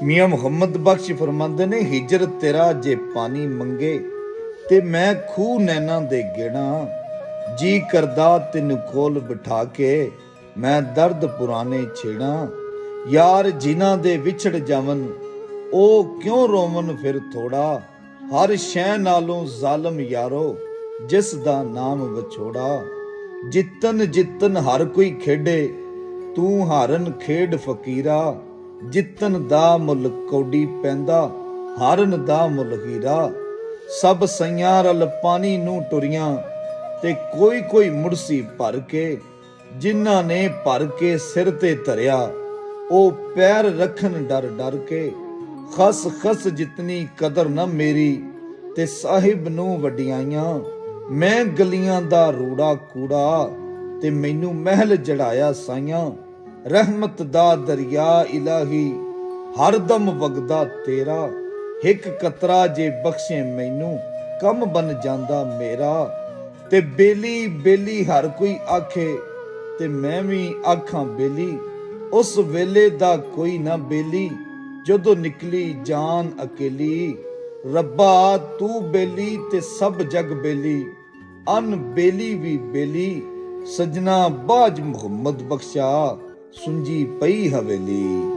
ਮੀਆਂ ਮੁਹੰਮਦ ਬਖਸ਼ ਫਰਮਾਉਂਦੇ ਨੇ, ਹਿਜਰਤ ਤੇਰਾ ਜੇ ਪਾਣੀ ਮੰਗੇ ਤੇ ਮੈਂ ਖੂਹ ਨੈਣਾ ਦੇ ਗੇੜਾ, ਜੀ ਕਰਦਾ ਤੈਨੂੰ ਕੋਲ ਬਿਠਾ ਕੇ ਮੈਂ ਦਰਦ ਪੁਰਾਣੇ ਛੇੜਾਂ। ਯਾਰ ਜਿਨ੍ਹਾਂ ਦੇ ਵਿਛੜ ਜਾਵਨ ਉਹ ਕਿਉਂ ਰੋਵਨ ਫਿਰ ਥੋੜਾ, ਹਰ ਸ਼ੈ ਨਾਲੋਂ ਜ਼ਾਲਮ ਯਾਰੋ ਜਿਸ ਦਾ ਨਾਮ ਵਿਛੋੜਾ। ਜਿੱਤਨ ਜਿੱਤਨ ਹਰ ਕੋਈ ਖੇਡੇ ਤੂੰ ਹਾਰਨ ਖੇਡ ਫਕੀਰਾ, ਜਿੱਤਨ ਦਾ ਮੁੱਲ ਕੌਡੀ ਪੈਂਦਾ ਹਾਰਨ ਦਾ ਮੁੱਲ ਹੀਰਾ। ਸਭ ਸਈਆਂ ਰਲ ਪਾਣੀ ਨੂੰ ਟੁਰੀਆਂ ਤੇ ਕੋਈ ਕੋਈ ਮੁੜਸੀ ਭਰ ਕੇ, ਜਿਨ੍ਹਾਂ ਨੇ ਭਰ ਕੇ ਸਿਰ ਤੇ ਧਰਿਆ ਉਹ ਪੈਰ ਰੱਖਣ ਡਰ ਡਰ ਕੇ। ਖਸ ਖਸ ਜਿਤਨੀ ਕਦਰ ਨਾ ਮੇਰੀ ਤੇ ਸਾਹਿਬ ਨੂੰ ਵਡਿਆਈਆਂ, ਮੈਂ ਗਲੀਆਂ ਦਾ ਰੂੜਾ ਕੂੜਾ ਤੇ ਮੈਨੂੰ ਮਹਿਲ ਜੜਾਇਆ ਸਾਈਆਂ। ਰਹਿਮਤ ਦਾ ਦਰਿਆ ਇਲਾਹੀ ਹਰਦਮ ਵਗਦਾ ਤੇਰਾ, ਇੱਕ ਕਤਰਾ ਜੇ ਬਖਸ਼ੇ ਮੈਨੂੰ ਕੰਮ ਬਣ ਜਾਂਦਾ ਮੇਰਾ। ਤੇ ਬੇਲੀ ਬੇਲੀ ਹਰ ਕੋਈ ਆਖੇ ਤੇ ਮੈਂ ਵੀ ਆਖਾਂ ਬੇਲੀ, ਉਸ ਵੇਲੇ ਦਾ ਕੋਈ ਨਾ ਬੇਲੀ ਜਦੋਂ ਨਿਕਲੀ ਜਾਨ ਅਕੇਲੀ। ਰੱਬਾ ਤੂੰ ਬੇਲੀ ਤੇ ਸਭ ਜਗ ਬੇਲੀ, ਅਨ ਬੇਲੀ ਵੀ ਬੇਲੀ। ਸਜਣਾ ਬਾਜ ਮੁਹੰਮਦ ਬਖਸ਼ਾ ਸੁੰਜੀ ਪਈ ਹਵੇਲੀ।